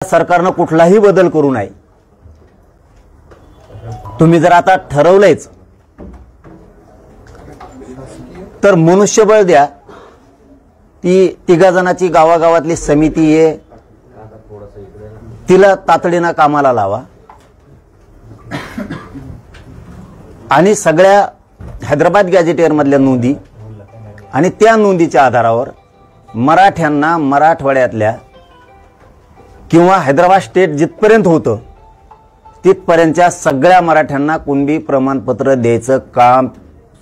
सरकारनं कुठलाही बदल करू नये। तुम्ही जर आता ठरवलंयच तर मनुष्यबळ द्या, ती तिघा जणांची गावागावातली समिती आहे, तिला तातडीनं कामाला लावा आणि सगळ्या हैदराबाद गॅजेटियर मधल्या नोंदी आणि त्या नोंदीच्या आधारावर मराठ्यांना मराठवाड्यातल्या किंवा हैदराबाद स्टेट जिथपर्यंत होतं तिथपर्यंतच्या सगळ्या मराठ्यांना कुणबी प्रमाणपत्र द्यायचं काम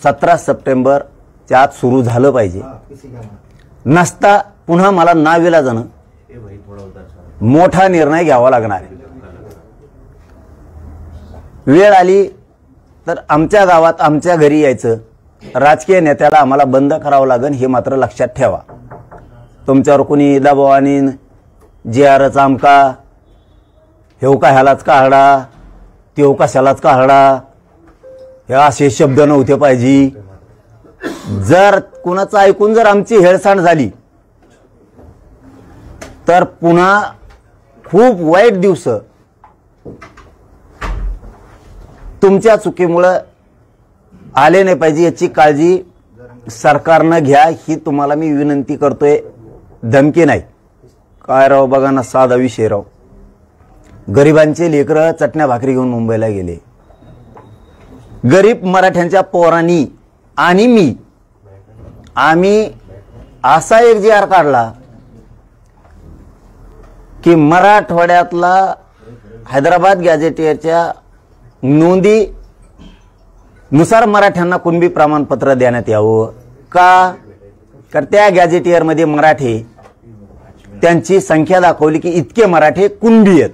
17 सप्टेंबरच्या आत सुरू झालं पाहिजे। नसता पुन्हा मला नाविलाजानं मोठा निर्णय घ्यावा लागणार आहे। वेळ आली तर आमच्या गावात आमच्या घरी यायचं, राजकीय नेत्याला आम्हाला बंद करावं लागेल हे मात्र लक्षात ठेवा। तुमच्यावर कोणी दबावाने JRच आमका हेव का ह्यालाच काढा तेव कशालाच काढा हे असे शब्द नव्हते पाहिजे। जर कुणाचं ऐकून जर आमची हेळसांड झाली तर पुन्हा खूप वाईट दिवस तुमच्या चुकीमुळे आले नाही पाहिजे याची काळजी सरकारनं घ्या ही तुम्हाला मी विनंती करतोय, धमकी नाही। काय राव बघा ना, साधा विषय राव, गरिबांचे लेकरं चटण्या भाकरी घेऊन मुंबईला गेले। गरीब मराठ्यांच्या पोरांनी आणि आम्ही असा एक JR काढला की मराठवाड्यातला हैदराबाद गॅजेटियरच्या नोंदी नुसार मराठ्यांना कुणबी प्रमाणपत्र देण्यात यावं का, तर त्या गॅजेटियर मध्ये मराठी त्यांची संख्या दाखवली की इतके मराठे कुणबी आहेत,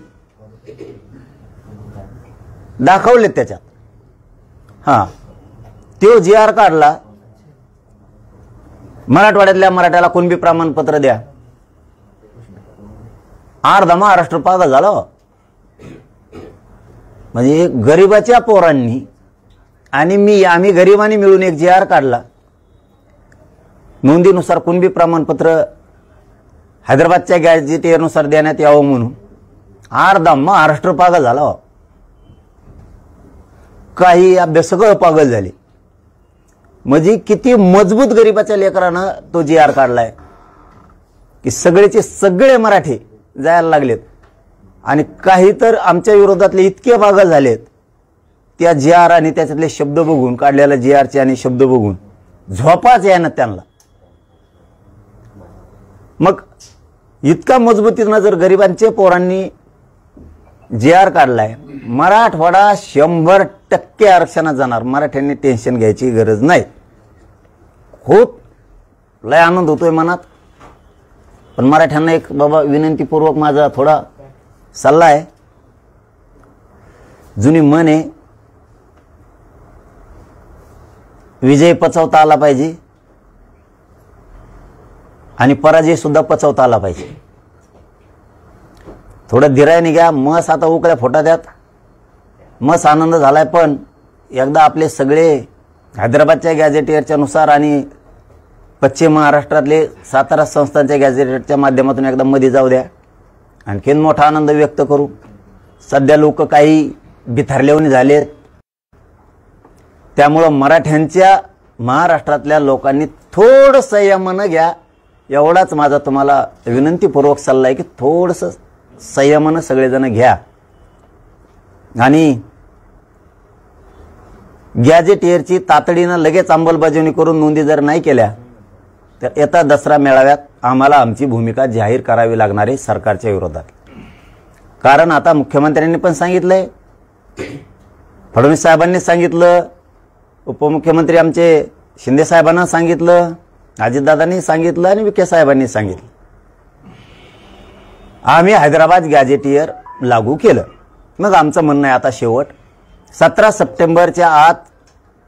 दाखवले त्याच्यात। हा तो JR काढला, मराठवाड्यातल्या मराठ्याला कुणबी प्रमाणपत्र द्या, अर्धा महाराष्ट्र पागल झाला। म्हणजे गरिबाच्या पोरांनी आणि आम्ही गरिबांनी मिळून एक JR काढला, नोंदीनुसार कुणबी प्रमाणपत्र हैदराबादच्या गॅजेटियरनुसार देण्यात यावं म्हणून अर्धा महाराष्ट्र पागल झाला। काही अभ्यास सगळं पागल झाले। म्हणजे किती मजबूत गरिबाच्या लेकरानं तो JR काढलाय की सगळेचे सगळे मराठी जायला लागलेत आणि काही तर आमच्या विरोधातले इतके पागल झालेत त्या JR आणि त्याच्यातले शब्द बघून, काढलेला JRचे आणि शब्द बघून झोपाच यायना त्यांना। मग इतका मजबूतीनं जर गरिबांचे पोरांनी JR काढलाय, मराठवाडा 100% आरक्षणात जाणार, मराठ्यांनी टेन्शन घ्यायची गरज नाही। खूप लय आनंद होतोय मनात, पण मराठ्यांना एक बाबा विनंतीपूर्वक माझा थोडा सल्ला आहे। जुनी म्हण आहे, विजय पचवता आला पाहिजे आणि पराजय सुद्धा पचवता आला पाहिजे। थोडं धीराने घ्या, मस आता उकळ्या फोटात, मस आनंद झालाय, पण एकदा आपले सगळे हैदराबादच्या गॅजेटियरच्या नुसार आणि पश्चिम महाराष्ट्रातले सातारा संस्थांच्या गॅजेटियरच्या माध्यमातून एकदा मध्ये जाऊ द्या, आणखीन मोठा आनंद व्यक्त करू। सध्या लोक काही बिथरलेवणी झालेत, त्यामुळं मराठ्यांच्या महाराष्ट्रातल्या लोकांनी थोडं संयमानं घ्या, एवढाच माझा तुम्हाला विनंतीपूर्वक सल्ला आहे की थोडंसं संयमानं सगळेजण घ्या। आणि गॅजेटियरची तातडीनं लगेच अंमलबजावणी करून नोंदी जर नाही केल्या तर येत्या दसरा मेळाव्यात आम्हाला आमची भूमिका जाहीर करावी लागणार आहे सरकारच्या विरोधात। कारण आता मुख्यमंत्र्यांनी पण सांगितलंय, फडणवीस साहेबांनी सांगितलं, उपमुख्यमंत्री आमचे शिंदे साहेबांना सांगितलं, अजितदादांनी सांगितलं आणि विखे साहेबांनी सांगितलं, आम्ही हैदराबाद गॅजेटियर लागू केलं। मग आमचं म्हणणं आहे आता शेवट 17 सप्टेंबरच्या आत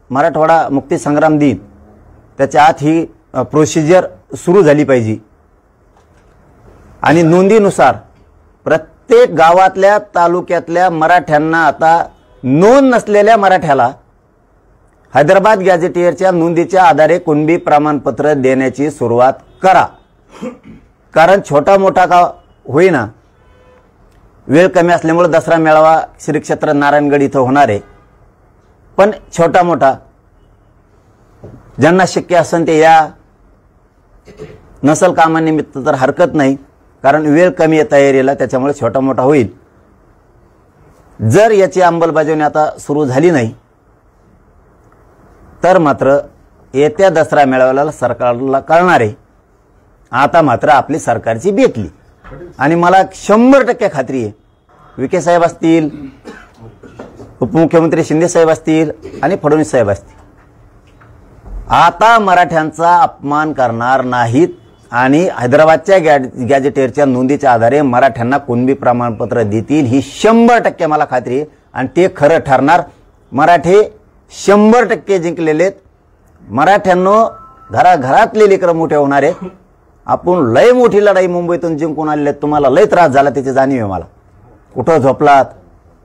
मराठवाडा मुक्ती संग्राम दिन, त्याच्या आत ही प्रोसिजर सुरू झाली पाहिजे आणि नोंदीनुसार प्रत्येक गावातल्या तालुक्यातल्या मराठ्यांना, आता नोंद नसलेल्या मराठ्याला हैदराबाद गॅजेटियरच्या नोंदीच्या आधारे कुणबी प्रमाणपत्र देण्याची सुरुवात करा। कारण छोटा मोठा का होईना वेळ कमी असल्यामुळे दसरा मेळावा श्री क्षेत्र नारायणगड इथं होणार आहे, पण छोटा मोठा ज्यांना शक्य असेल ते या, नसल कामानिमित्त तर हरकत नाही, कारण वेळ कमी आहे तयारीला, त्याच्यामुळे छोटा मोठा होईल. जर याची अंमलबजावणी आता सुरू झाली नाही तर मात्र येत्या दसरा मेळाव्याला सरकारला कळणार आहे आता मात्र आपली सरकारची बेतली. आणि मला 100% खात्री आहे, विखे साहेब असतील, उपमुख्यमंत्री शिंदे साहेब असतील आणि फडणवीस साहेब असतील, आता मराठ्यांचा अपमान करणार नाहीत आणि हैदराबादच्या गॅजेटेअरच्या नोंदीच्या आधारे मराठ्यांना कुणबी प्रमाणपत्र देतील, ही 100% मला खात्री आहे. आणि ते खरं ठरणार. मराठे 100% जिंकलेले. मराठ्यांनो घराघरातले लेकरं मोठे होणार आहेत. आपण लय मोठी लढाई मुंबईतून जिंकून आलेले, तुम्हाला लय त्रास झाला त्याची जाणीव आहे मला. कुठं झोपलात,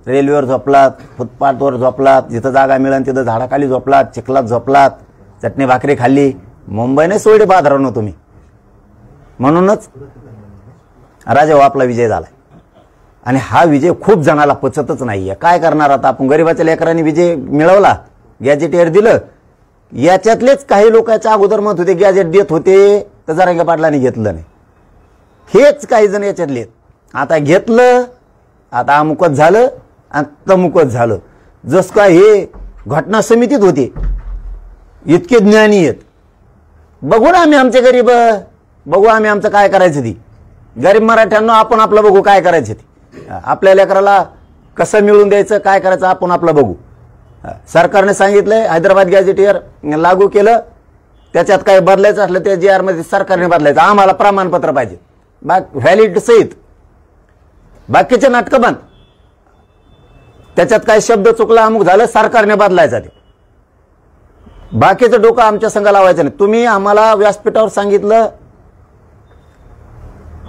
रेल्वेवर झोपलात, फुटपाथवर झोपलात, जिथं जागा मिळेल तिथं झाडाखाली झोपलात, चिखलात झोपलात, चटणी भाकरी खाल्ली. मुंबईने सोयडे बाजारानं तुम्ही. म्हणूनच राजा आपला विजय झालाय आणि हा विजय खूप जणाला पचतच नाहीये. काय करणार आता आपण? गरीबाच्या लेकरांनी विजय मिळवला, गॅजेटेअर दिलं. याच्यातलेच काही लोकांच्या अगोदर मत होते गॅजेट देत होते तर जरांगे पाटलांनी घेतलं नाही. हेच काही जण याच्यातले आता घेतलं, आता अमुकच झालं आणि तमुकच झालं. जस काय हे घटना समितीत होते, इतके ज्ञानी आहेत. बघू ना आम्ही आमचे गरीब, बघू आम्ही आमचं काय करायचं ती. गरीब मराठ्यांना आपण आपलं बघू काय करायचं ती. आपल्या लेकराला कसं मिळून द्यायचं, काय करायचं आपण आपलं बघू. सरकारने सांगितलंय हैदराबाद गॅजेटियर लागू केलं, त्याच्यात काय बदलायचं असलं ते GR मध्ये सरकारने बदलायचं. आम्हाला प्रमाणपत्र पाहिजे व्हॅलिड सहित. बाकीचे नाटकं बंद. त्याच्यात काय शब्द चुकला, अमुक झालं, सरकारने बदलायचा ते. बाकीचं डोकं आमच्या संघ लावायचं नाही. तुम्ही आम्हाला व्यासपीठावर सांगितलं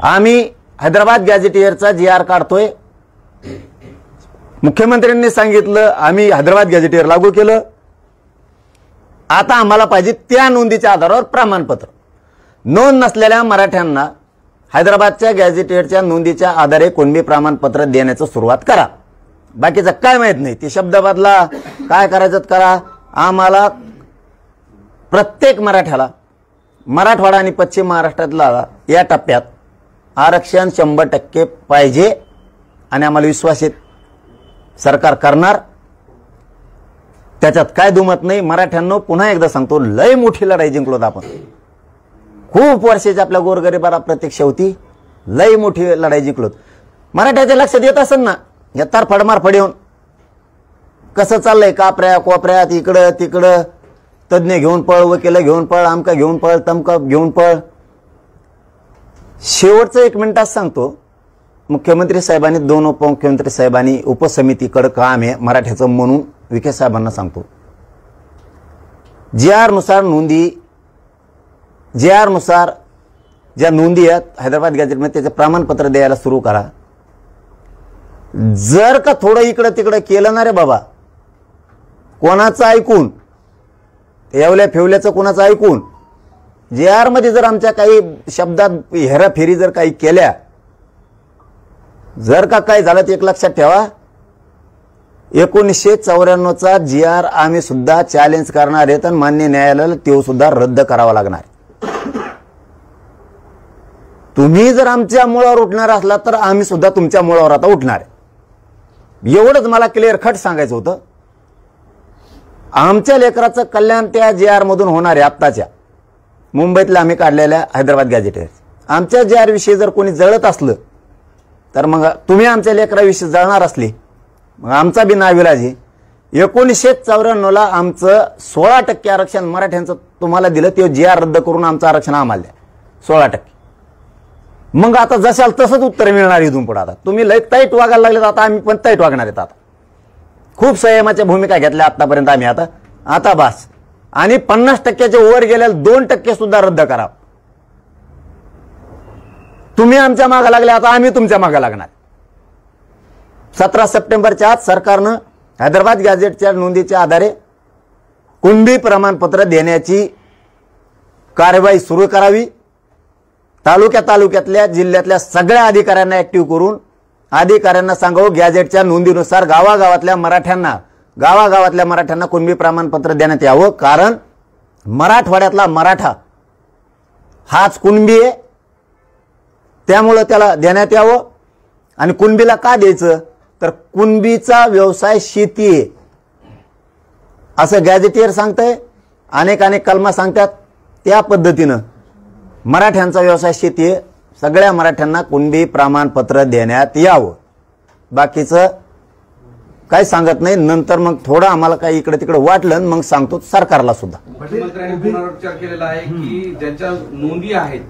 आम्ही हैदराबाद गॅजेटियरचा GR काढतोय. मुख्यमंत्र्यांनी सांगितलं आम्ही हैदराबाद गॅजेटियर लागू केलं. आता आम्हाला पाहिजे त्या नोंदीच्या आधारावर प्रमाणपत्र. नोंद नसलेल्या मराठ्यांना हैदराबादच्या गॅजेटियरच्या नोंदीच्या आधारे कुणबी प्रमाणपत्र देण्याचं सुरुवात करा. बाकीचं काय माहित नाही, ते शब्द बदला, काय करायचं करा. आम्हाला प्रत्येक मराठ्याला, मराठवाडा आणि पश्चिम महाराष्ट्रातला या टप्प्यात आरक्षण 100% पाहिजे आणि आम्हाला विश्वास आहे सरकार करणार. त्याच्यात काय दुमत नाही. मराठ्यांनो पुन्हा एकदा सांगतो, लय मोठी लढाई जिंकलोत आपण. खूप वर्षाची आपल्या गोरगरिबाला प्रतीक्षा होती, लय मोठी लढाई जिंकलोत. मराठ्याच्या लक्षात येत असेल ना या तारफडमारफड येऊन कसं चाललंय, कापऱ्या कोपऱ्यात इकडं तिकडं, तज्ञ घेऊन पळ, वकील घेऊन पळ, आमका घेऊन पळ, तमका घेऊन पळ. शेवटचं 1 मिनिटात सांगतो, मुख्यमंत्री साहेबांनी, 2 उपमुख्यमंत्री साहेबांनी उपसमितीकडे काम आहे मराठ्याचं म्हणून विखे साहेबांना सांगतो, GR नुसार नोंदी, GR नुसार ज्या नोंदी आहेत हैदराबाद गॅजेटमध्ये त्याचे प्रमाणपत्र द्यायला सुरू करा. जर का थोडं इकडं तिकडं केलं ना रे बाबा, कोणाचं ऐकून, एवल्या फेवल्याचं कोणाचं ऐकून, GR मध्ये जर आमच्या काही शब्दात हेराफेरी जर काही केल्या, जर का काय झालं ते एक लक्षात ठेवा, 1994चा GR आम्ही सुद्धा चॅलेंज करणार आहेत आणि मान्य न्यायालयाला तो सुद्धा रद्द करावा लागणार. तुम्ही जर आमच्या मुळावर उठणार असला तर आम्ही सुद्धा तुमच्या मुळावर आता उठणार आहे. एवढंच मला क्लिअर कट सांगायचं होतं. आमच्या लेकराचं कल्याण त्या GR मधून होणार आहे. आत्ताच्या मुंबईतल्या आम्ही काढलेल्या हैदराबाद गॅजेटेअर आमच्या GR विषयी जर कोणी जळत असलं तर मग तुम्ही आमच्या लेकराविषयी जळणार असले मग आमचा बी नाविलाज आहे. 1994ला आमचं 16% आरक्षण मराठ्यांचं तुम्हाला दिलं, ते GR रद्द करून आमचं आरक्षण आम्हाला द्या 16%. मग आता जशाल तसंच उत्तर मिळणार इथून पुढे. आता तुम्ही लय ताईट वागायला लागले, आता आम्ही पण ताईट वागणार आहेत. आता खूप संयमाच्या भूमिका घेतल्या आतापर्यंत आम्ही. आता बस. आणि 50%च्या वर गेलेल्या 2% सुद्धा रद्द करा. तुम्ही आमच्या मागे लागले, आता आम्ही तुमच्या मागे लागणार. 17 सप्टेंबरच्या आत सरकारनं हैदराबाद गॅजेटच्या नोंदीच्या आधारे कुणबी प्रमाणपत्र देण्याची कार्यवाही सुरू करावी. तालुक्यातल्या जिल्ह्यातल्या सगळ्या अधिकाऱ्यांना ऍक्टिव्ह करून अधिकाऱ्यांना सांगावं गॅजेटच्या नोंदीनुसार गावागावातल्या मराठ्यांना कुणबी प्रमाणपत्र देण्यात यावं, कारण मराठवाड्यातला मराठा हाच कुणबी आहे, त्यामुळं त्याला देण्यात यावं. आणि कुणबीला का द्यायचं, तर कुणबीचा व्यवसाय शेती आहे असं गॅजेटियर सांगतंय. अनेक कलमा सांगतात. त्या पद्धतीनं मराठ्यांचा व्यवसाय शेती आहे, सगळ्या मराठ्यांना कुणबी प्रमाणपत्र देण्यात यावं. बाकीचं काही सांगत नाही. नंतर मग थोडं आम्हाला काही इकडे तिकडे वाटलं मग सांगतो सरकारला सुद्धा. मुख्यमंत्र्यांनी पुनरुच्चार केलेला आहे की ज्यांच्या नोंदी आहेत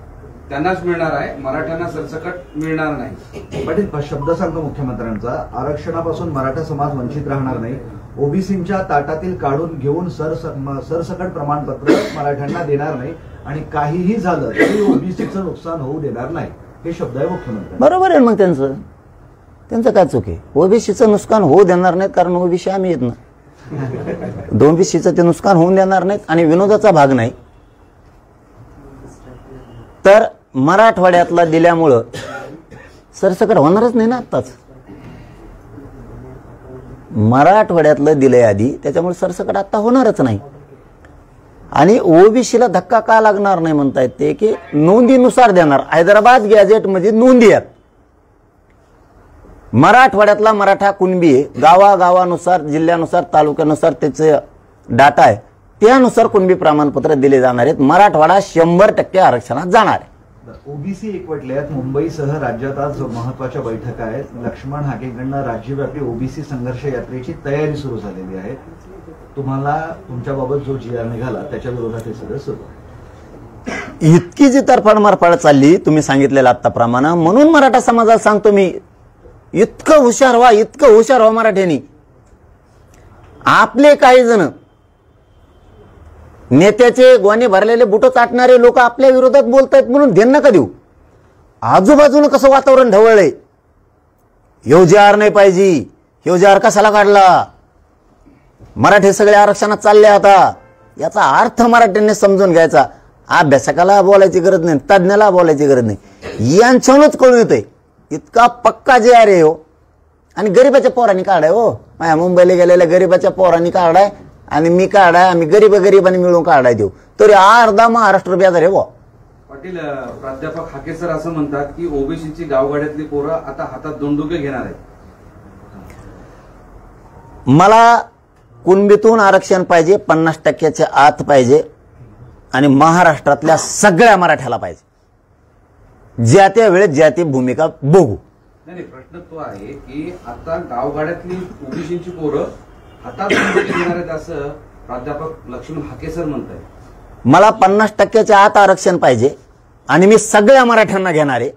त्यांनाच मिळणार आहे, मराठ्यांना सरसकट मिळणार नाही. पाटील शब्द सांगतो मुख्यमंत्र्यांचा, आरक्षणापासून मराठा समाज वंचित राहणार नाही, ओबीसींच्या ताटातील काढून घेऊन सरसकट प्रमाणपत्र मराठ्यांना देणार नाही आणि काहीही झालं तरी ओबीसीचं नुकसान होऊ देणार नाही, हे शब्द आहे मुख्यमंत्री. बरोबर आहे. मग त्यांचं काय चूक आहे? ओबीसीचं नुकसान होऊ देणार नाहीत, कारण ओबीसी आम्ही येत ना. ओबीसीचं ते नुकसान होऊन देणार नाहीत. आणि विनोदाचा भाग नाही तर मराठवाड्यातला दिल्यामुळं सरसकट होणारच नाही ना. आत्ताच मराठवाड्यातलं दिलंय आधी, त्याच्यामुळे सरसकट आता होणारच नाही. आणि ओबीसीला धक्का का लागणार नाही म्हणतायत ते की नोंदीनुसार देणार. हैदराबाद गॅजेटमध्ये नोंदी आहेत. मराठवाड्यातला मराठा कुणबी आहे, गावागावानुसार जिल्ह्यानुसार तालुक्यानुसार त्याचे डाटा आहे, त्यानुसार कुणबी प्रमाणपत्र दिले जाणार आहेत. मराठवाडा 100% आरक्षणात जाणार आहे. ओबीसी एकवटले आहेत. मुंबईसह राज्यात आज महत्वाच्या बैठका आहेत. लक्ष्मण हाकेंकडनं राज्यव्यापी ओबीसी संघर्ष यात्रेची तयारी सुरू झालेली आहे. तुम्हाला तुमच्याबाबत जो जी आर निघाला त्याच्या विरोधात हे सगळं सुरू आहे. इतकी जी तरफड मारफड चालली तुम्ही सांगितलेलं आत्ताप्रमाणे, म्हणून मराठा समाजाला सांगतो मी, इतकं हुशार व्हा मराठ्यांनी. आपले काही जण नेत्याचे गोणे भरलेले बुट चाटणारे लोक आपल्या विरोधात बोलतायत म्हणून ध्यान नका देऊ. आजूबाजूनं कसं वातावरण ढवळलंय. ह्यो जी आर नाही पाहिजे, ह्यो जी आर कशाला काढला, मराठी सगळे आरक्षणात चालले आता, याचा अर्थ मराठ्यांनी समजून घ्यायचा. अभ्यासकाला बोलायची गरज नाही, तज्ज्ञाला बोलायची गरज नाही, यांच्यानंच कळून येतंय. इतका पक्का जे आहे हो. आणि गरीबाच्या पोरांनी काढाय हो, माझ्या मुंबईला गेलेल्या गरीबाच्या पोरांनी काढाय आणि मी काढाय, आम्ही गरीबांनी मिळून काढाय देऊ, तरी अर्धा महाराष्ट्र बेजार आहे हो. पाटील, प्राध्यापक हाके सर असं म्हणतात की ओबीसीची गावगाड्यातली पोरं आता हातात दोंडुके घेणार आहेत. मला कुणबीतून आरक्षण पाहिजे, 50% आत पाहिजे आणि महाराष्ट्रातल्या सगळ्या मराठ्याला पाहिजे. ज्या त्या वेळेत ज्या ती भूमिका बघू. नाही, प्रश्न तो आहे की आता गावगाड्यातली ओबीसीची पोरं हातात दोंडुके घेणार आहेत असं प्राध्यापक लक्ष्मण हाके सर म्हणताय. मला 50% आत आरक्षण पाहिजे आणि मी सगळ्या मराठ्यांना घेणार आहे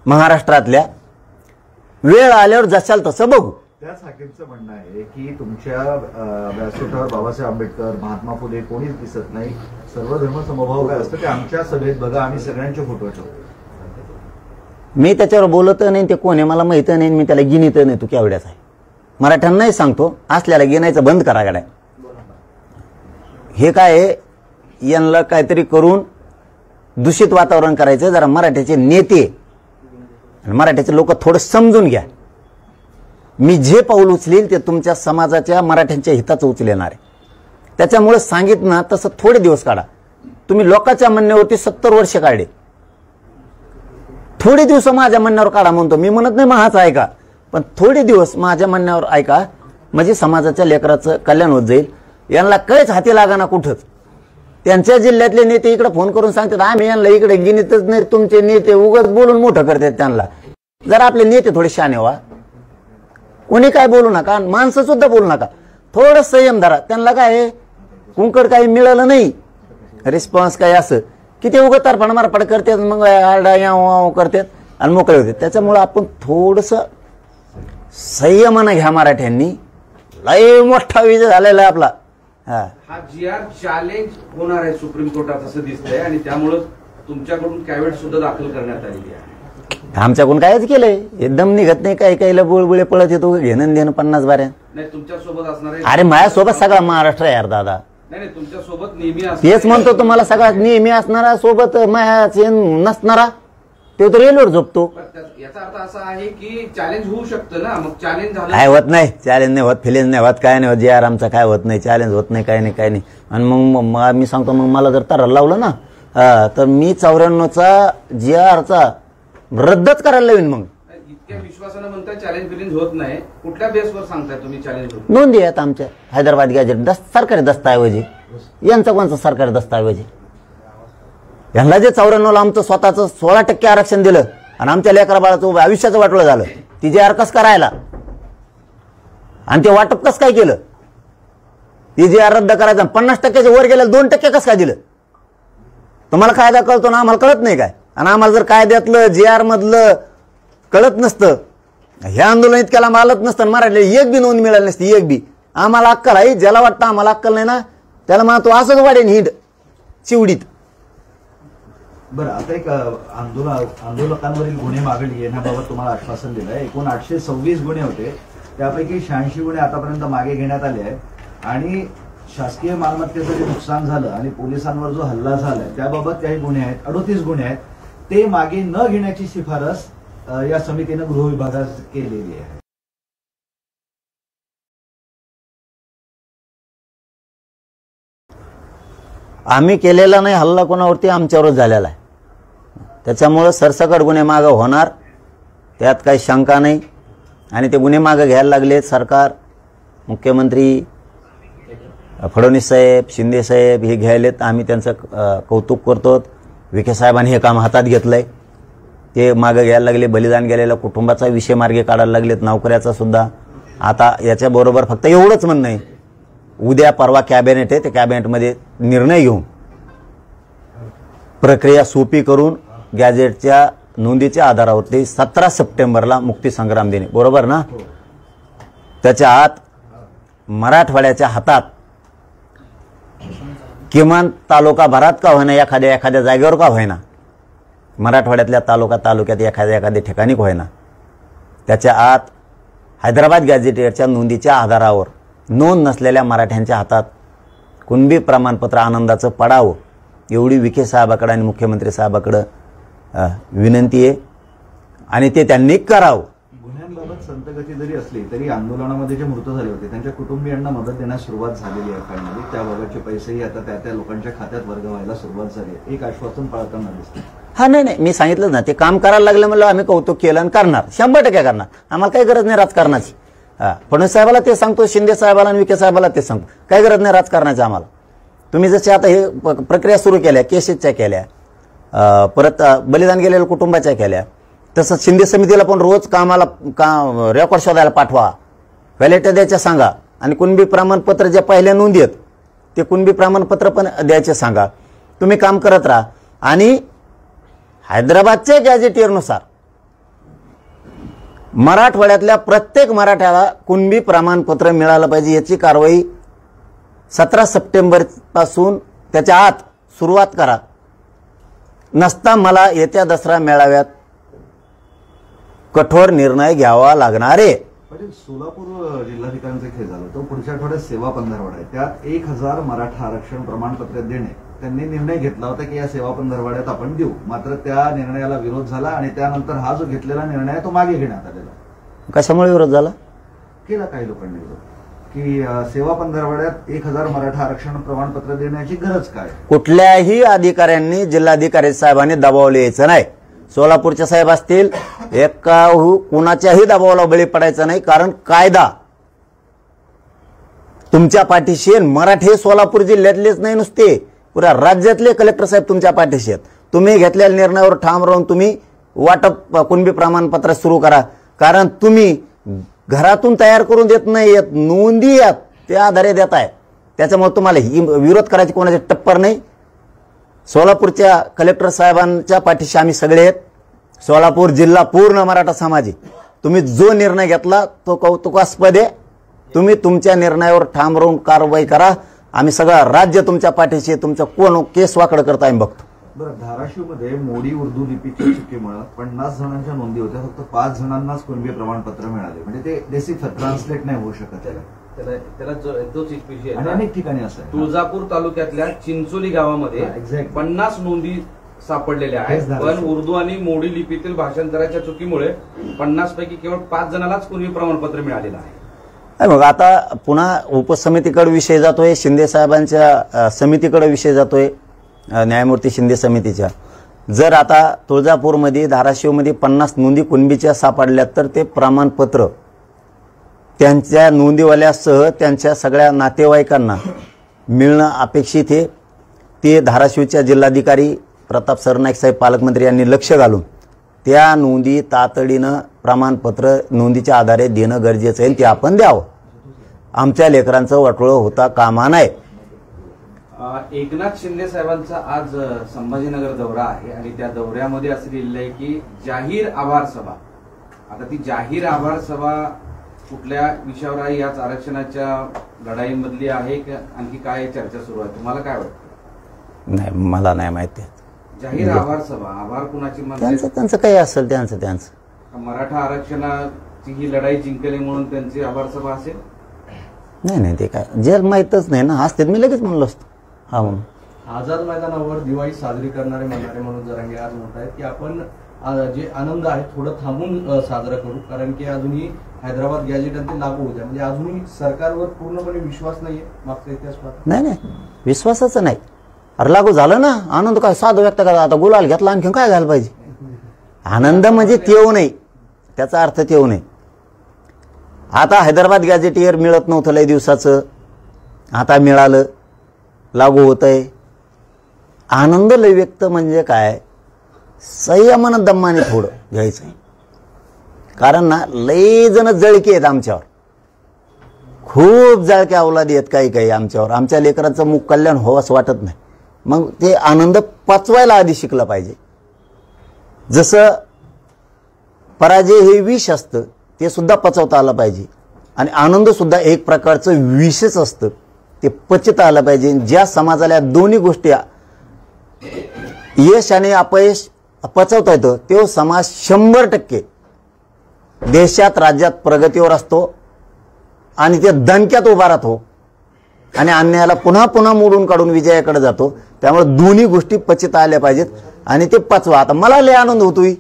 महाराष्ट्रातल्या. वेळ आल्यावर जशाल तसं बघू. त्याच हाकेंचं म्हणणं आहे की तुमच्या व्यासपीठावर बाबासाहेब आंबेडकर, महात्मा फुले कोणीच दिसत नाही, सर्व धर्म समभाव काय असतं ते आमच्या सभेत बघा, आम्ही सगळ्यांचे फोटो ठेवतो. मी त्याच्यावर बोलत नाही, ते कोण आहे मला माहित नाही, मी त्याला गिनीत नाही. तू केवढ्याच आहे. मराठ्यांनाही सांगतो, असल्याला गिनायचं बंद करा गाड्या. हे काय यांना काहीतरी करून दूषित वातावरण करायचं. जरा मराठ्याचे नेते आणि मराठ्याचे लोक थोडं समजून घ्या. मी जे पाऊल उचलेल ते तुमच्या समाजाच्या मराठ्यांच्या हिताचं उचलणार आहे. त्याच्यामुळे सांगितलं तसं थोडे दिवस काढा. तुम्ही लोकांच्या म्हणण्यावरती 70 वर्ष काढले, थोडे दिवस माझ्या म्हणण्यावर काढा म्हणतो मी. म्हणत नाही महाच ऐका, पण थोडे दिवस माझ्या म्हणण्यावर ऐका, म्हणजे समाजाच्या लेकराचं कल्याण होत जाईल. यांना काहीच हाती लागा ना कुठंच. त्यांच्या जिल्ह्यातले नेते इकडे फोन करून सांगतात आम्ही यांना इकडे गिनीतच नाही, तुमचे नेते उगाच बोलून मोठं करतात त्यांना. जरा आपले नेते थोडे शाने व्हा. कोणी काय बोलू नका, माणसं सुद्धा बोलू नका, थोडं संयम धरा. त्यांना काय कुंकड काही मिळालं नाही, रिस्पॉन्स काय असं की ते उगाच तरफड मारफड करतात, मग आरडा याव करतात आणि मोकळे होते. त्याच्यामुळे आपण थोडस संयमानं घ्या. मराठ्यांनी लय मोठा विजय झालेला आहे आपला. हा जी आर चॅलेंज होणार आहे सुप्रीम कोर्टात असं दिसतंय आणि त्यामुळे तुमच्याकडून कॅवेट सुद्धा दाखल करण्यात आलेली आहे. आमच्याकडून कायच केलंय, एकदम निघत नाही. काही काहीला बुळबुळे पळत येतो, घेणं देणं 50 बाऱ्या. नाही, तुमच्यासोबत असणार आहे. अरे माझ्यासोबत सगळा महाराष्ट्र आहे यार दादा. नाही, तुमच्यासोबत नेहमी तेच म्हणतो तुम्हाला, सगळा नेहमी असणारा सोबत नसणारा. तो तर रेल्वेवर झोपतो. याचा अर्थ असा आहे की चॅलेंज होऊ शकतं ना, मग चॅलेंज झालं काय होत नाही, चॅलेंज नाही होत, फिलेंज नाही होत, काय नाही होत, जे आमचा काय होत नाही, चॅलेंज होत नाही, काय नाही काय नाही. आणि मग मी सांगतो, मग मला जर तारा लावलं ना तर मी 94चा GRचा रद्दच करायला लावीन. मग इतक्या विश्वासानं म्हणताय चॅलेंज बिलेंज होत नाही, कुठल्या बेसवर सांगताय तुम्ही चॅलेंज होत? नोंदी आहेत आमच्या हैदराबाद गॅजेट, सरकारी दस्ताऐवजी. यांचा कोणचा सरकारी दस्ताऐवजी? यांना जे 94ला आमचं स्वतःचं 16% आरक्षण दिलं आणि आमच्या लेकरा बाळाचं आयुष्याचं वाटोळं झालं, ती जे कस करायला आणि ते वाटप कस काय केलं? ती जे रद्द करायचं 50%च्या वर गेलं, 2% कस काय दिलं? तुम्हाला कायदा कळतो ना, आम्हाला कळत नाही काय? आणि आम्हाला जर कायद्यातलं GR मधलं कळत नसतं, हे आंदोलन इतक्याला मालत नसतं, मराठीला एक बी नोंद मिळाली नसती, एक बी. आम्हाला अक्कल आहे, ज्याला वाटतं आम्हाला अक्कल नाही ना त्याला म्हणा तो असंच वाढेन हिंड चिवडीत. बरं, आता एक आंदोलकांवरील गुन्हे मागे घेण्याबाबत तुम्हाला आश्वासन दिलं आहे. एकूण 826 गुन्हे होते, त्यापैकी 86 गुन्हे आतापर्यंत मागे घेण्यात आले आहेत आणि शासकीय मालमत्तेचं जे नुकसान झालं आणि पोलिसांवर जो हल्ला झालाय त्याबाबत काही गुन्हे आहेत, 38 गुन्हे आहेत, ते मागे न घेण्याची शिफारस या समितीनं गृह विभागास केलेली आहे. आम्ही केलेला नाही हल्ला, कोणावरती आमच्यावरच झालेला आहे. त्याच्यामुळं सरसकट गुन्हे मागं होणार, त्यात काही शंका नाही. आणि ते गुन्हे मागं घ्यायला लागलेत सरकार, मुख्यमंत्री फडणवीस साहेब, शिंदे साहेब हे घ्यायलेत. आम्ही त्यांचं कौतुक करतो. विखे साहेबांनी हे काम हातात घेतलंय, ते मागं घ्यायला लागले. बलिदान गेलेल्या कुटुंबाचा विषय मार्गे काढायला लागलेत, नोकऱ्याचा सुद्धा. आता याच्याबरोबर फक्त एवढंच म्हणणं आहे, उद्या परवा कॅबिनेट आहे, त्या कॅबिनेटमध्ये निर्णय घेऊन प्रक्रिया सोपी करून गॅजेटच्या नोंदीच्या आधारावरती 17 सप्टेंबरला मुक्तीसंग्राम दिनी, बरोबर ना? त्याच्या आत मराठवाड्याच्या हातात किमान तालुका भरात का होईना, एखाद्या जागेवर का होईना, मराठवाड्यातल्या तालुक्यात एखाद्या ठिकाणी होईना, त्याच्या आत हैदराबाद गॅजेटियरच्या नोंदीच्या आधारावर नोंद नसलेल्या मराठ्यांच्या हातात कुणबी प्रमाणपत्र आनंदाचं पडावं, एवढी विखे साहेबाकडे आणि मुख्यमंत्री साहेबाकडे विनंती आहे आणि ते त्यांनी करावं. गुन्ह्यांबाबत संतगती जरी असली तरी आंदोलनामध्ये जे मृत झाले होते त्यांच्या कुटुंबियांना मदत देण्यास सुरुवात झालेली आहे. फायनली त्याबाबतचे पैसेही आता त्या लोकांच्या खात्यात वर्ग व्हायला सुरुवात झाली आहे. एक आश्वासन पाळताना दिसते. हा, नाही, मी सांगितलं ना, ते काम करायला लागलं म्हणलं आम्ही कौतुक केलं आणि करणार, 100% करणार. आम्हाला काही गरज नाही राजकारणाची. फडणवीस साहेबाला ते सांगतो, शिंदे साहेबाला आणि विखे साहेबाला ते सांगतो, काही गरज नाही राजकारणाची आम्हाला. तुम्ही जसे आता हे प्रक्रिया सुरू केल्या, केसेसच्या केल्या, परत बलिदान गेलेल्या कुटुंबाच्या केल्या, तसंच शिंदे समितीला पण रोज कामाला रेकॉर्ड शोधायला पाठवा, व्हॅलिडिटी द्यायच्या सांगा आणि कुणबी प्रमाणपत्र ज्या पहिल्या नोंदी आहेत ते कुणबी प्रमाणपत्र पण द्यायचे सांगा. तुम्ही काम करत राहा आणि हैदराबादच्या गॅजेटियरनुसार मराठवाड्यातल्या प्रत्येक मराठ्याला कुणबी प्रमाणपत्र मिळालं पाहिजे, याची कारवाई 17 सप्टेंबर पासून त्याच्या आत सुरुवात करा. नसता मला येत्या दसरा मेळाव्यात कठोर निर्णय घ्यावा लागणार आहे. पाटील, सोलापूर जिल्हाधिकाऱ्यांचा खेळ झाला तो पुढच्या आठवड्यात सेवा पंधरवडा आहे, त्यात 1000 मराठा आरक्षण प्रमाणपत्र देणे त्यांनी निर्णय घेतला होता की या सेवा पंधरवड्यात आपण देऊ. मात्र त्या निर्णयाला विरोध झाला आणि त्यानंतर हा जो घेतलेला निर्णय आहे तो मागे घेण्यात आलेला. कशामुळे विरोध झाला? केला काही लोकांनी विरोध की सेवा पंधरवड्यात 1000 मराठा आरक्षण प्रमाणपत्र देण्याची गरज काय? कुठल्याही अधिकाऱ्यांनी, जिल्हाधिकारी साहेबांनी दबावले यायचं नाही. सोलापूरचे साहेब असतील, कुणाच्याही दबावाला बळी पडायचं नाही, कारण कायदा तुमच्या पाठीशी आहे. मराठी सोलापूर जिल्ह्यातलेच नाही, नुसते पुऱ्या राज्यातले कलेक्टर साहेब तुमच्या पाठीशी आहेत. तुम्ही घेतलेल्या निर्णयावर ठाम राहून तुम्ही वाटप कुणबी प्रमाणपत्र सुरू करा, कारण तुम्ही घरातून तयार करून देत नाही, नोंदी आहेत त्या आधारे देत आहे. त्याच्यामुळे तुम्हाला ही विरोध करायची कोणाची टप्पर नाही. सोलापूरच्या कलेक्टर साहेबांच्या पाठीशी आम्ही सगळे आहेत. सोलापूर जिल्हा पूर्ण मराठा समाज आहे. तुम्ही जो निर्णय घेतला तो कौतुकास्पद आहे. तुम्ही तुमच्या निर्णयावर ठाम राहून कारवाई करा. आम्ही सगळं राज्य तुमच्या पाठीशी आहे. तुमचं कोण केस वाकड करता आम्ही बघतो. बरं, धाराशिवमध्ये मोडी उर्दू लिपीच्या चुकीमुळे 50 जणांच्या नोंदी होत्या, फक्त 5 जणांनाच कुणबी प्रमाणपत्र मिळाले. म्हणजे ते डेसिफर ट्रान्सलेट नाही होऊ शकत. त्याला तोच एक विषय आणि अनेक ठिकाणी असं आहे. तुळजापूर तालुक्यातल्या चिंचोली गावामध्ये 50 नोंदी सापडलेले आहेत, पण उर्दू आणि मोडी लिपीतील भाषांतराच्या चुकीमुळे 50 पैकी केवळ 5 जणांनाच पूर्वी प्रमाणपत्र मिळालेलं आहे. मग आता पुन्हा उपसमितीकडे विषय जातोय, शिंदे साहेबांच्या समितीकडे विषय जातोय, न्यायमूर्ती शिंदे समितीच्या. जर आता तुळजापूरमध्ये, धाराशिवमध्ये 50 नोंदी कुणबीच्या सापडल्यात तर ते प्रमाणपत्र त्यांच्या नोंदीवाल्यासह त्यांच्या सगळ्या नातेवाईकांना मिळणं अपेक्षित आहे. ते धाराशिवच्या जिल्हाधिकारी प्रताप सरनाईक साहेब पालकमंत्री यांनी लक्ष घालून त्या नोंदी तातडीनं प्रमाणपत्र नोंदीच्या आधारे देणं गरजेचं आहे. ते आपण द्यावं. आमच्या लेकरांचं वाटोळं होता कामा नये. एकनाथ शिंदे साहेबांचा आज संभाजीनगर दौरा आहे आणि त्या दौऱ्यामध्ये असं लिहिलं आहे की जाहीर आभार सभा. आता ती जाहीर आभार सभा कुठल्या विषयावर आहे? याच आरक्षणाच्या लढाईमधली आहे की आणखी काय चर्चा सुरू आहे? तुम्हाला काय वाटतं? नाही, मला नाही माहिती. जाहीर आभार सभा, आभार कुणाची? त्यांचं काही असेल त्यांचं मराठा आरक्षणाची ही लढाई जिंकली म्हणून त्यांची आभार सभा असेल? नाही, ते काय जे माहीतच नाही ना. असते मी लगेच म्हणलो असतो हा म्हणून. आझाद मैदानावर दिवाळी साजरी करणारे म्हणणारे म्हणून जरांगे आज म्हणत आहेत की आपण जे आनंद आहे थोडं थांबून साजरा करू, कारण की अजूनही हैदराबाद गॅजेट आणि ते लागू होत्या, म्हणजे अजूनही सरकारवर पूर्णपणे विश्वास नाहीये. मागचा इतिहास पाहता नाही विश्वासाचं नाही. अरे लागू झालं ना, आनंद काय साधं व्यक्त करा. आता गुलाल घेतला, आणखी काय घ्यायला पाहिजे? आनंद म्हणजे तेव नाही, त्याचा अर्थ तेव नाही. आता हैदराबाद गॅजेटियर मिळत नव्हतं लय दिवसाचं, आता मिळालं, लागू होतंय. आनंद लय व्यक्त म्हणजे काय? संयमानं दम्माने थोडं घ्यायचं. कारण ना लय जण जळके आहेत आमच्यावर, खूप जळक्या अवलादी आहेत काही आमच्यावर. आमच्या लेकरांचं मुख कल्याण हो असं वाटत नाही. मग ते आनंद पचवायला आधी शिकलं पाहिजे. जसं पराजय हे विष असतं, ते सुद्धा पचवता आलं पाहिजे. आणि आनंद सुद्धा एक प्रकारचं विषच असतं, ते पचता आलं पाहिजे. ज्या समाजाला दोन्ही गोष्टी यश आणि अपयश पचवता येतं, तो समाज 100% देशात राज्यात प्रगतीवर असतो आणि ते दणक्यात उभा राहतो आणि अन्यायाला पुन्हा पुन्हा मोडून काढून विजयाकडे जातो. त्यामुळे दोन्ही गोष्टी पचता आल्या पाहिजेत आणि ते पचवा. आता मला लय आनंद होतोय,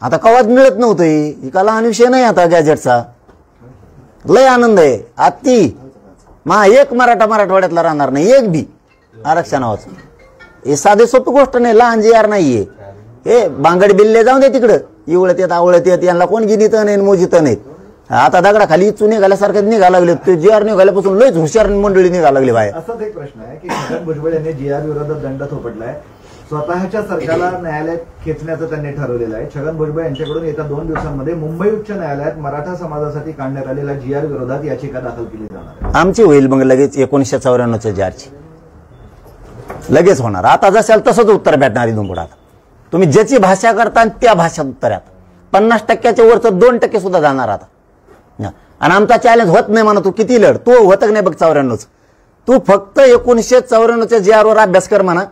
आता कवाच मिळत नव्हतंय, का लहान विषय नाही आता गॅजेटचा. लय आनंद आहे. अति एक मराठवाड्यातला राहणार नाही एक बी आरक्षणावर. हे साधे सोपी गोष्ट नाही, लहान जी यार नाहीये. हे बांगड बिल्ले जाऊन दे तिकडं, इवळत येत आवळत येत, यांना कोण गिनीत नाही मोजित नाही. आता दगडाखाली इचू निघाल्यासारखं निघा लागले. ते जी आर निघाल्यापासून लयच हुशार मंडळी निघा लागली बाहेर. असाच एक प्रश्न आहे की छगन भुजबळ यांनी जी आर विरोधात दंड थोपटलाय. स्वतःच्या सरकारला न्यायालयात खेचण्याचं त्यांनी ठरवलेलं आहे. छगन भुजबळ यांच्याकडून येत्या 2 दिवसांमध्ये मुंबई उच्च न्यायालयात मराठा समाजासाठी काढण्यात आलेल्या जी आर विरोधात याचिका दाखल केली जाणार आहे. आमची होईल मग लगेच 1994च्या जी आरची लगेच होणार. आता जसाल तसंच उत्तर भेटणार इथून पुढे. आता तुम्ही ज्याची भाषा करता आणि त्या भाषेत उत्तर आहे. 50%च्या वरचं 2% सुद्धा जाणार आता. आणि आमचा चॅलेंज होत नाही म्हणा, तू किती लढ, तू होत नाही बघ 94च. तू फक्त 1994च्या जी आरवर अभ्यास कर म्हणा.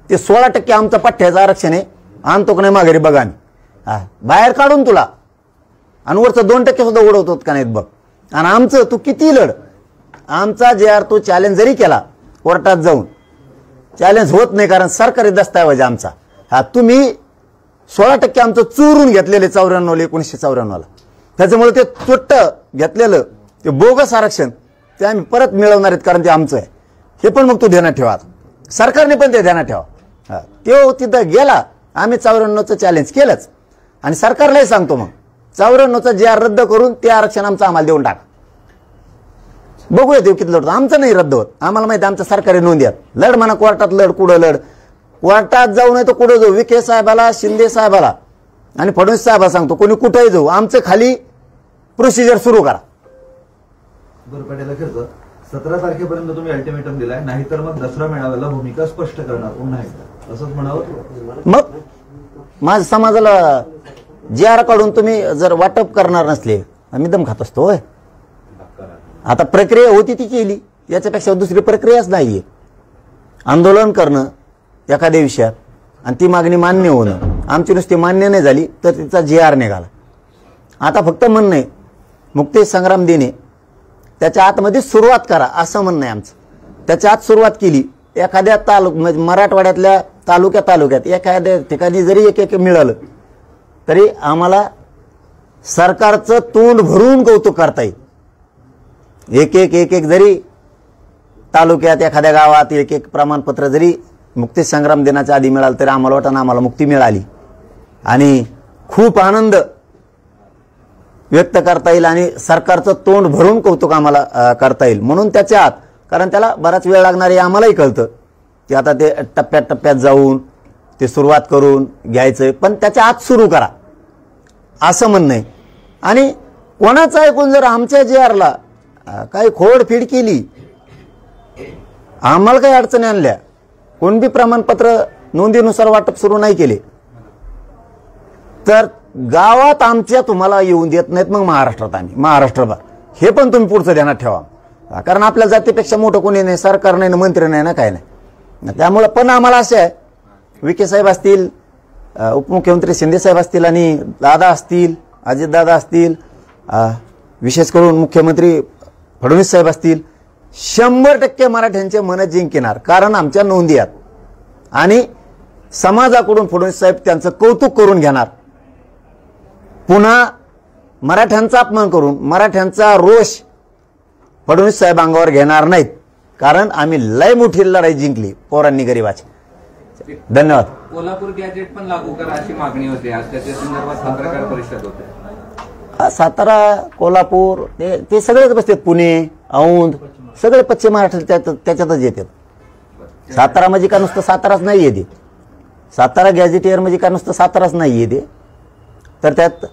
ते 16% आमचं पठ्ठ्याचं आरक्षण आहे, आणतो का नाही माघारी बघा. बाहेर काढून तुला आणि वरचं 2% सुद्धा उडवतो का नाहीत बघ. आणि आमचं तू किती लढ, आमचा जे आर तू चॅलेंज जरी केला कोर्टात जाऊन, चॅलेंज होत नाही, कारण सरकारी दस्तऐवज आमचा. तुम्ही 16% आमचं चोरून घेतलेले 94ला 1994ला, त्याच्यामुळे ते तुट्ट घेतलेलं ते बोगस आरक्षण ते आम्ही परत मिळवणार आहेत, कारण ते आमचं आहे. हे पण मग तू ध्यानात ठेवा. सरकारने पण ते ध्यानात ठेवा. तो तिथं गेला, आम्ही 94चं चॅलेंज केलंच आणि सरकारलाही सांगतो मग 94चं जे आर रद्द करून ते आरक्षण आमचं आम्हाला देऊन टाका. बघूया ते किती लढतो. आमचं नाही रद्द होत, आम्हाला माहिती आमच्या सरकारी नोंदी आहेत. लढ म्हणा कोर्टात, लढ कुठं लढ, कोर्टात जाऊ नाही तर कुठं जाऊ. विखे साहेबाला, शिंदे साहेबाला आणि फडणवीस साहेबाला सांगतो, कोणी कुठेही जाऊ, आमचं खाली प्रोसिजर सुरू करा. बरं, 17 तारखेपर्यंत तुम्ही अल्टिमेटम दिलाय, नाहीतर मग दसरा मेळाव्याला भूमिका स्पष्ट करणार पुन्हा एकदा, असंच म्हणावं. मग माझ्या समाजाला जी आर काढून तुम्ही जर वाटप करणार नसले, आम्ही दम खात असतो. होय, आता प्रक्रिया होती ती केली, याच्यापेक्षा दुसरी प्रक्रियाच नाहीये. आंदोलन करणं एखाद्या विषयात आणि ती मागणी मान्य होणं, आमची नुसती मान्य नाही झाली तर तिचा जी आर निघाला. आता फक्त म्हणणं आहे मुक्ती संग्राम दिने त्याच्या आतमध्ये सुरुवात करा असं म्हणणं आहे आमचं. त्याच्या आत सुरुवात केली, एखाद्या म्हणजे मराठवाड्यातल्या तालुक्यात एखाद्या ठिकाणी जरी एक मिळालं तरी आम्हाला सरकारचं तोंड भरून कौतुक करता येईल। एक जरी तालुक्यात एखाद्या गावात एक प्रमाणपत्र जरी मुक्ती संग्राम दिनाच्या आधी मिळालं तरी आम्हाला वाटतं आम्हाला मुक्ती मिळाली आणि खूप आनंद व्यक्त करता येईल आणि सरकारचं तोंड भरून कौतुक आम्हाला करता येईल। म्हणून त्याच्या आत, कारण त्याला बराच वेळ लागणार आहे आम्हालाही कळतं की आता ते टप्प्यात जाऊन ते सुरुवात करून घ्यायचंय, पण त्याच्या आत सुरू करा असं म्हणणं आहे। आणि कोणाचं ऐकून जर आमच्या JRला काही खोडफीड केली, आम्हाला काही अडचणी आणल्या, कोण बी प्रमाणपत्र नोंदीनुसार वाटप सुरू नाही केले तर गावात आमच्या तुम्हाला येऊन देत नाहीत मग महाराष्ट्रात आणि महाराष्ट्रभर, हे पण तुम्ही पुढचं ध्यानात ठेवा। कारण आपल्या जातीपेक्षा मोठं कोणी नाही, सरकार नाही ना, मंत्री नाही ना, काय नाही। त्यामुळं पण आम्हाला असं आहे, विखे साहेब असतील, उपमुख्यमंत्री शिंदे साहेब असतील आणि दादा असतील, अजितदादा असतील, विशेष करून मुख्यमंत्री फडणवीस साहेब असतील, 100% मराठ्यांचे मन जिंकणार, कारण आमच्या नोंदी आहेत आणि समाजाकडून फडणवीस साहेब त्यांचं कौतुक करून घेणार। पुन्हा मराठ्यांचा अपमान करून मराठ्यांचा रोष फडणवीस साहेब अंगावर घेणार नाहीत, कारण आम्ही लय मोठी लढाई जिंकली पोरांनी गरीबाची। धन्यवाद। कोल्हापूर गॅजेट पण लागू करा अशी मागणी होती, आज त्याच्या संदर्भात पत्रकार परिषद होते। सातारा, कोल्हापूर ते सगळेच बसतात, पुणे, औंध सगळे पश्चिम महाराष्ट्र त्याच्यातच येतात। सातारा म्हणजे का नुसतं साताराच नाही येते, सातारा गॅजेटियर म्हणजे का नुसतं साताराच नाही येते, तर त्यात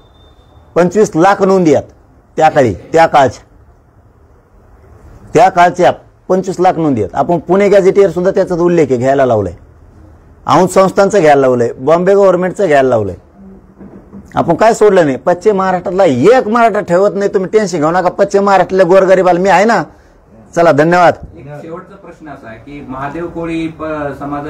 25 लाख नोंदी आहेत त्या काळच्या 25 लाख नोंदी आहेत। आपण पुणे गॅजेटियर सुद्धा त्याचा उल्लेख आहे, घ्यायला लावलाय, औंध संस्थांचं घ्यायला लावलंय, बॉम्बे गव्हर्नमेंटचं घ्यायला लावलंय। आपण काय सोडलं नाही, पश्चिम महाराष्ट्रातला एक मराठा ठेवत नाही, तुम्ही टेन्शन घेऊ नका, पश्चिम महाराष्ट्रातल्या गोरगरीबाला मी आहे ना। चला, धन्यवाद। शेवटचा प्रश्न असा आहे की महादेव कोळी समाज